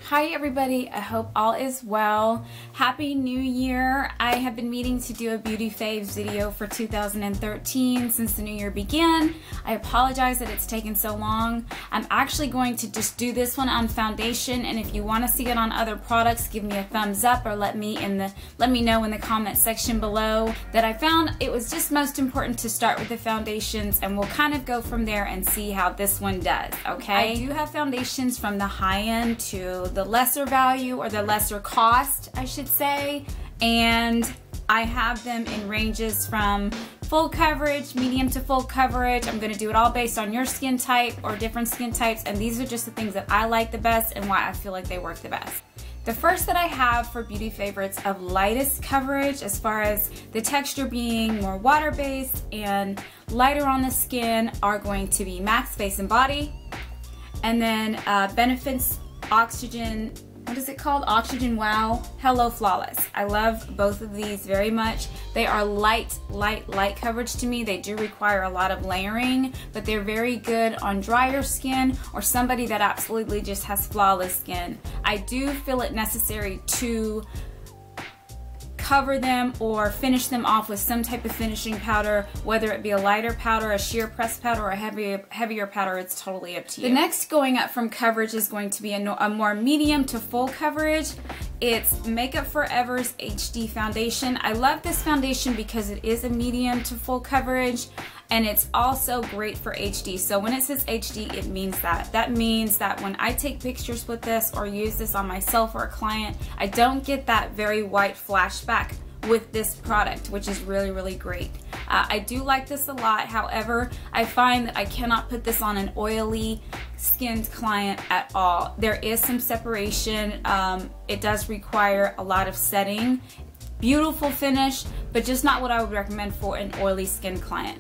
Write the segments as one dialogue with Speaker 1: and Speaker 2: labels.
Speaker 1: Hi everybody, I hope all is well. Happy New Year. I have been meaning to do a beauty faves video for 2013 since the new year began. I apologize that it's taken so long. I'm actually going to just do this one on foundation, and if you want to see it on other products, give me a thumbs up or let me know in the comment section below. That I found it was just most important to start with the foundations, and we'll kind of go from there and see how this one does, okay? I do have foundations from the high end to the lesser value, or the lesser cost I should say, and I have them in ranges from full coverage, medium to full coverage. I'm going to do it all based on your skin type or different skin types, and these are just the things that I like the best and why I feel like they work the best. The first that I have for beauty favorites of lightest coverage, as far as the texture being more water-based and lighter on the skin, are going to be Max Face and Body, and then Benefit's Oxygen, what is it called? Oxygen Wow Hello Flawless. I love both of these very much. They are light coverage to me. They do require a lot of layering, but they're very good on drier skin or somebody that absolutely just has flawless skin. I do feel it necessary to cover them or finish them off with some type of finishing powder, whether it be a lighter powder, a sheer pressed powder, or a heavier powder. It's totally up to you. The next going up from coverage is going to be a more medium to full coverage. It's Makeup Forever's HD foundation. I love this foundation because it is a medium to full coverage, and it's also great for HD. So when it says HD, it means that. That means that when I take pictures with this or use this on myself or a client, I don't get that very white flashback with this product, which is really great. I do like this a lot. However, I find that I cannot put this on an oily skinned client at all. There is some separation. It does require a lot of setting. Beautiful finish, but just not what I would recommend for an oily skin client.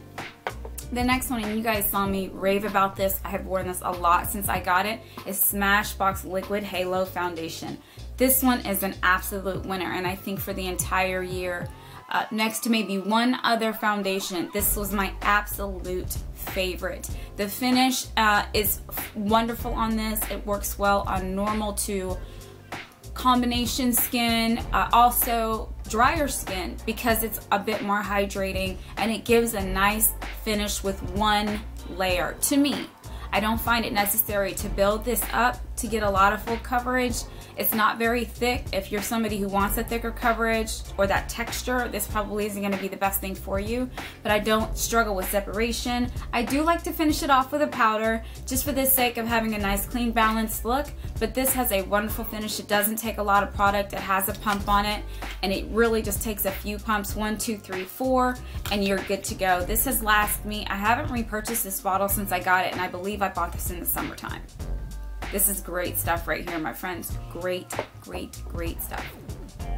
Speaker 1: The next one, and you guys saw me rave about this, I have worn this a lot since I got it, is Smashbox Liquid Halo Foundation. This one is an absolute winner, and I think for the entire year, next to maybe one other foundation, this was my absolute favorite. The finish is wonderful on this. It works well on normal to combination skin, also drier skin, because it's a bit more hydrating, and it gives a nice finish with one layer. To me, I don't find it necessary to build this up to get a lot of full coverage. It's not very thick. If you're somebody who wants a thicker coverage or that texture, this probably isn't going to be the best thing for you, but I don't struggle with separation. I do like to finish it off with a powder just for the sake of having a nice clean balanced look, but this has a wonderful finish. It doesn't take a lot of product. It has a pump on it, and it really just takes a few pumps, 1, 2, 3, 4, and you're good to go. This has lasted me. I haven't repurchased this bottle since I got it, and I believe I bought this in the summertime. This is great stuff right here, my friends. Great stuff.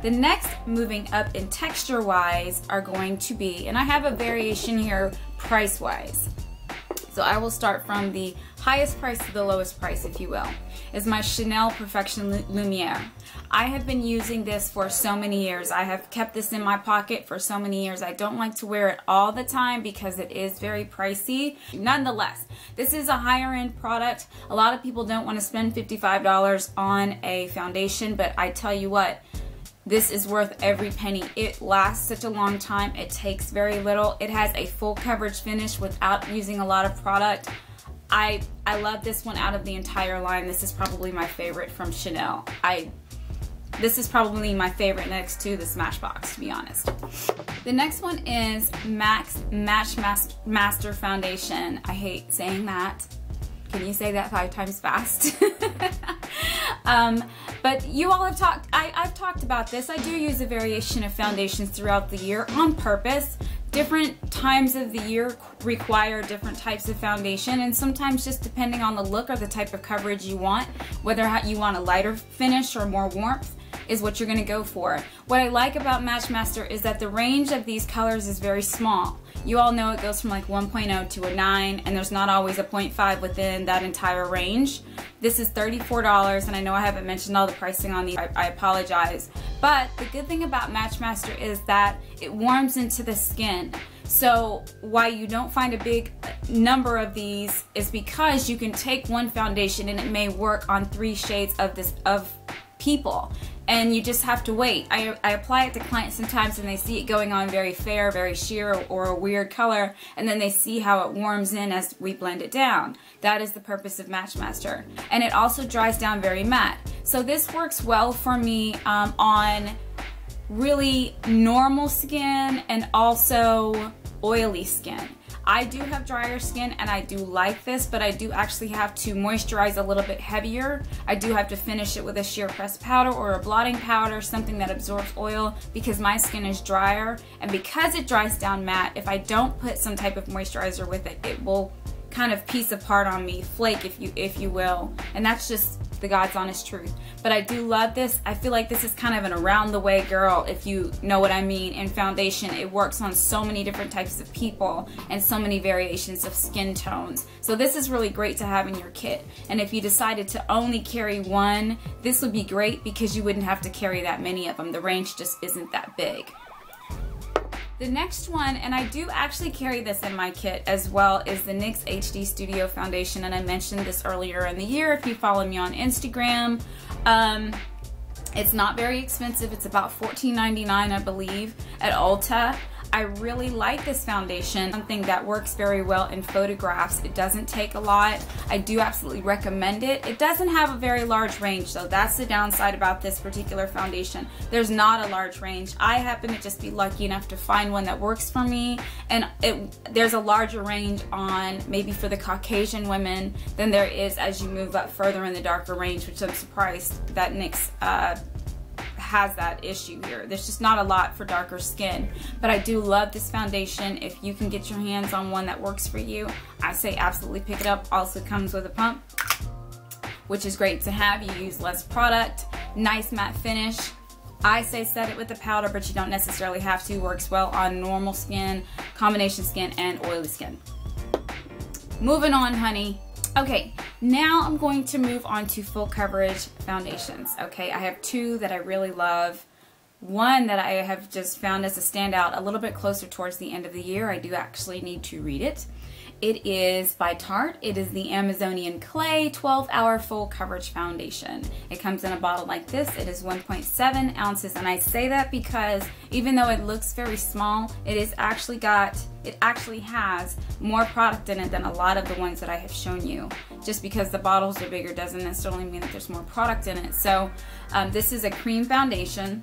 Speaker 1: The next, moving up in texture wise, are going to be, and I have a variation here price wise. So I will start from the highest price to the lowest price, if you will, is my Chanel Perfection Lumiere. I have been using this for so many years. I have kept this in my pocket for so many years. I don't like to wear it all the time because it is very pricey. Nonetheless, this is a higher end product. A lot of people don't want to spend $55 on a foundation, but I tell you what, this is worth every penny. It lasts such a long time. It takes very little. It has a full coverage finish without using a lot of product. I love this one out of the entire line. This is probably my favorite from Chanel. This is probably my favorite next to the Smashbox, to be honest. The next one is Match Master Foundation. I hate saying that. Can you say that 5 times fast? But you all have talked, I've talked about this. I do use a variation of foundations throughout the year on purpose. Different times of the year require different types of foundation, and sometimes just depending on the look or the type of coverage you want, whether you want a lighter finish or more warmth, is what you're going to go for. What I like about Match Master is that the range of these colors is very small. You all know it goes from like 1.0 to a 9, and there's not always a 0.5 within that entire range. This is $34, and I know I haven't mentioned all the pricing on these. I apologize. But the good thing about Match Master is that it warms into the skin. So why you don't find a big number of these is because you can take one foundation and it may work on 3 shades of people, and you just have to wait. I apply it to clients sometimes and they see it going on very fair, very sheer, or a weird color, and then they see how it warms in as we blend it down. That is the purpose of Match Master. And it also dries down very matte. So this works well for me on really normal skin and also oily skin. I do have drier skin and I do like this, but I do actually have to moisturize a little bit heavier. I do have to finish it with a sheer press powder or a blotting powder, something that absorbs oil, because my skin is drier. And because it dries down matte, if I don't put some type of moisturizer with it, it will kind of piece apart on me, flake if you will, and that's just the God's honest truth. But I do love this. I feel like this is kind of an around the way girl, if you know what I mean, in foundation. It works on so many different types of people and so many variations of skin tones. So this is really great to have in your kit. And if you decided to only carry one, this would be great because you wouldn't have to carry that many of them. The range just isn't that big. The next one, and I do actually carry this in my kit as well, is the NYX HD Studio Foundation, and I mentioned this earlier in the year if you follow me on Instagram. It's not very expensive. It's about $14.99, I believe, at Ulta. I really like this foundation, something that works very well in photographs. It doesn't take a lot. I do absolutely recommend it. It doesn't have a very large range, though. That's the downside about this particular foundation. There's not a large range. I happen to just be lucky enough to find one that works for me, and there's a larger range on maybe for the Caucasian women than there is as you move up further in the darker range, which I'm surprised that NYX has that issue here. There's just not a lot for darker skin, but I do love this foundation. If you can get your hands on one that works for you, I say absolutely pick it up. Also comes with a pump, which is great to have. You use less product, nice matte finish. I say set it with the powder, but you don't necessarily have to. Works well on normal skin, combination skin, and oily skin. Moving on, honey. Okay, now I'm going to move on to full coverage foundations. Okay, I have 2 that I really love. One that I have just found as a standout a little bit closer towards the end of the year. I do actually need to read it. It is by Tarte. It is the Amazonian Clay 12-Hour Full Coverage Foundation. It comes in a bottle like this. It is 1.7 ounces, and I say that because even though it looks very small, it actually has more product in it than a lot of the ones that I have shown you. Just because the bottles are bigger doesn't necessarily mean that there's more product in it. So this is a cream foundation.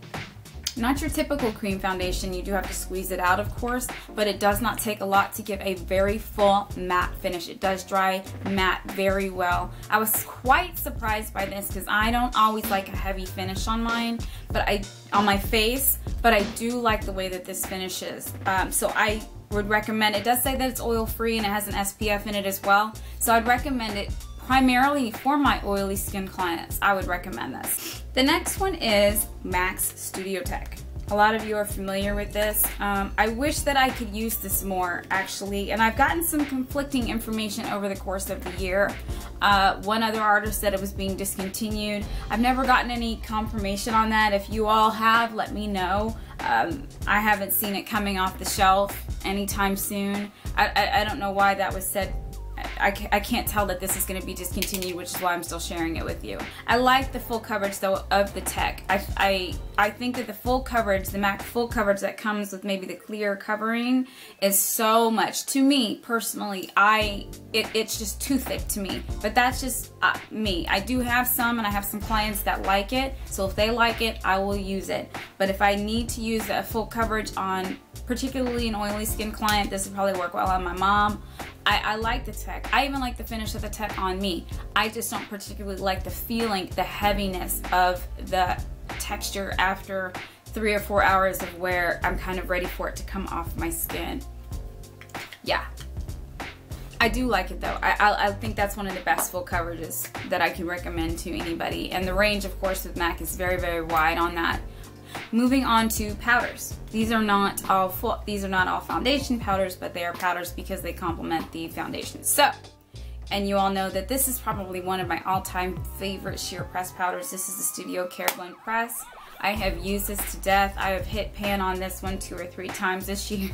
Speaker 1: Not your typical cream foundation. You do have to squeeze it out, of course, but it does not take a lot to give a very full matte finish. It does dry matte very well. I was quite surprised by this because I don't always like a heavy finish on mine, on my face, but I do like the way that this finishes. So I would recommend, it does say that it's oil free and it has an SPF in it as well, so I'd recommend it primarily for my oily skin clients. I would recommend this. The next one is Max Studio Tech. A lot of you are familiar with this. I wish that I could use this more, actually, and I've gotten some conflicting information over the course of the year. One other artist said it was being discontinued. I've never gotten any confirmation on that. If you all have, let me know. I haven't seen it coming off the shelf anytime soon. I don't know why that was said. I can't tell that this is going to be discontinued, which is why I'm still sharing it with you. I like the full coverage though of the tech. I think that the full coverage, the MAC full coverage that comes with maybe the clear covering is so much, to me personally, it's just too thick to me. But that's just me. I do have some, and I have some clients that like it, so if they like it, I will use it. But if I need to use a full coverage on particularly an oily skin client, this would probably work well on my mom. I like the tech. I even like the finish of the tech on me. I just don't particularly like the feeling, the heaviness of the texture after 3 or 4 hours of wear. I'm kind of ready for it to come off my skin. Yeah. I do like it though. I think that's one of the best full coverages that I can recommend to anybody. And the range, of course, with MAC is very, very wide on that. Moving on to powders. These are not all foundation powders, but they are powders because they complement the foundation. So, and you all know that this is probably one of my all-time favorite sheer press powders. This is the Studio Care Blend Press. I have used this to death. I have hit pan on this one 2 or 3 times this year.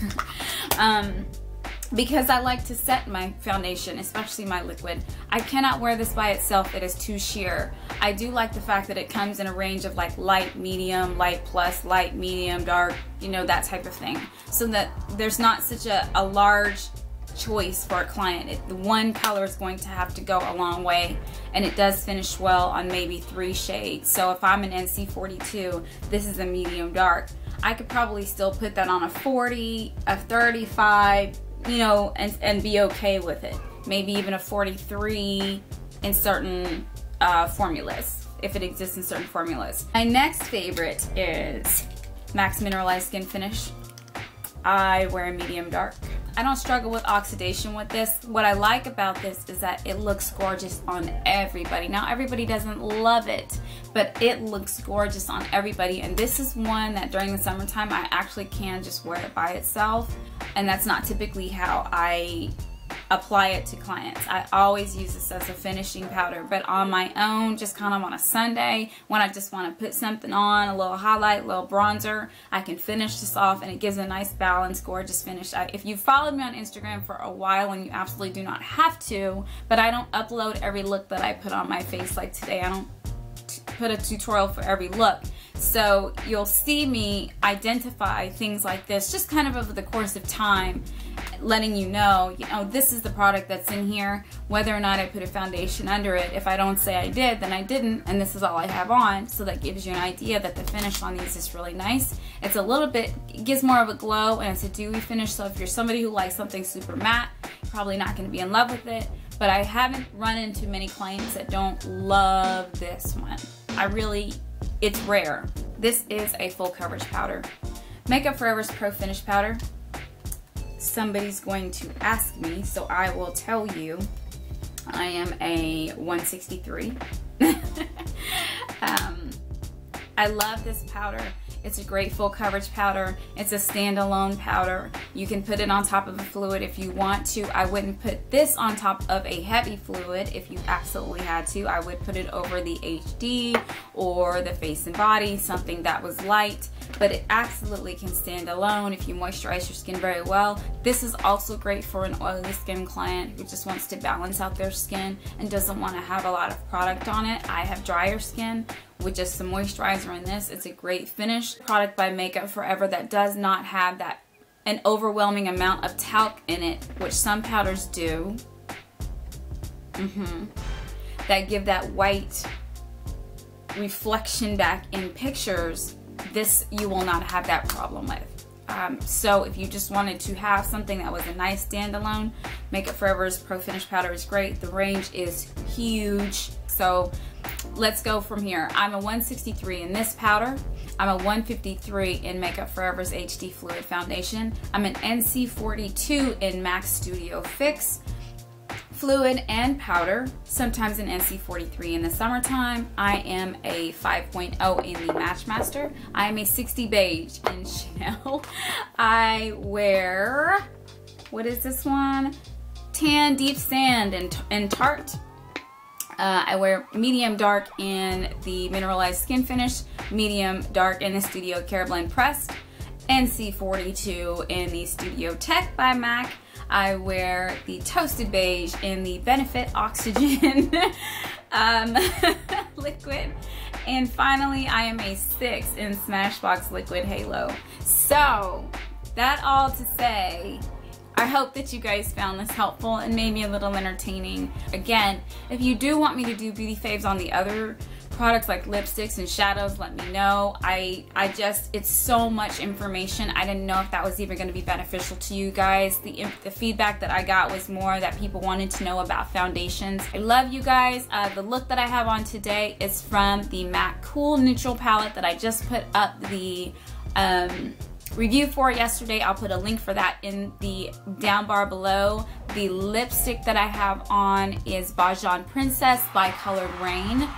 Speaker 1: Because I like to set my foundation, especially my liquid. I cannot wear this by itself, it is too sheer. I do like the fact that it comes in a range of like light, medium, light plus, light, medium, dark, you know, that type of thing. So that there's not such a large choice for a client. The one color is going to have to go a long way, and it does finish well on maybe 3 shades. So if I'm an NC42, this is a medium dark. I could probably still put that on a 40, a 35, you know, and be okay with it. Maybe even a 43 in certain formulas, if it exists in certain formulas. My next favorite is Max Mineralized Skin Finish. I wear a medium dark. I don't struggle with oxidation with this. What I like about this is that it looks gorgeous on everybody. Now, everybody doesn't love it, but it looks gorgeous on everybody. And this is one that during the summertime, I actually can just wear it by itself. And that's not typically how I apply it to clients. I always use this as a finishing powder, but on my own, just kind of on a Sunday, when I just want to put something on, a little highlight, a little bronzer, I can finish this off and it gives a nice balanced, gorgeous finish. If you followed me on Instagram for a while, and you absolutely do not have to, but I don't upload every look that I put on my face like today. I don't put a tutorial for every look. So you'll see me identify things like this just kind of over the course of time, letting you know, this is the product that's in here, whether or not I put a foundation under it. If I don't say I did, then I didn't, and this is all I have on. So that gives you an idea that the finish on these is really nice. It's a little bit, it gives more of a glow, and it's a dewy finish. So if you're somebody who likes something super matte, you're probably not going to be in love with it. But I haven't run into many clients that don't love this one. It's rare. This is a full coverage powder. Makeup Forever's Pro Finish Powder. Somebody's going to ask me, so I will tell you. I am a 163. I love this powder. It's a great full coverage powder. It's a standalone powder. You can put it on top of a fluid if you want to. I wouldn't put this on top of a heavy fluid if you absolutely had to. I would put it over the HD or the face and body, something that was light, but it absolutely can stand alone if you moisturize your skin very well. This is also great for an oily skin client who just wants to balance out their skin and doesn't want to have a lot of product on it. I have drier skin. With just some moisturizer in this, it's a great finish. Product by Makeup Forever that does not have an overwhelming amount of talc in it, which some powders do. That give that white reflection back in pictures. This you will not have that problem with. So if you just wanted to have something that was a nice standalone, Makeup Forever's Pro Finish Powder is great. The range is huge. So let's go from here. I'm a 163 in this powder. I'm a 153 in Makeup Forever's HD Fluid Foundation. I'm an NC42 in Max Studio Fix Fluid and Powder, sometimes an NC43 in the summertime. I am a 5.0 in the Matchmaster. I am a 60 beige in Chanel. I wear, what is this one? Tan Deep Sand and Tarte. I wear medium dark in the Mineralized Skin Finish, medium dark in the Studio Care Blend Pressed, NC42 in the Studio Tech by MAC. I wear the Toasted Beige in the Benefit Oxygen liquid. And finally, I am a 6 in Smashbox Liquid Halo. So, that all to say, I hope that you guys found this helpful and maybe a little entertaining. Again, if you do want me to do beauty faves on the other products like lipsticks and shadows, let me know. It's so much information. I didn't know if that was even going to be beneficial to you guys. The feedback that I got was more that people wanted to know about foundations. I love you guys. The look that I have on today is from the MAC Cool Neutral palette that I just put up the review for yesterday. I'll put a link for that in the down bar below. The lipstick that I have on is Bajan Princess by Colored Rain.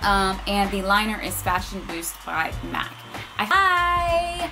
Speaker 1: And the liner is Fashion Boost by MAC. Bye!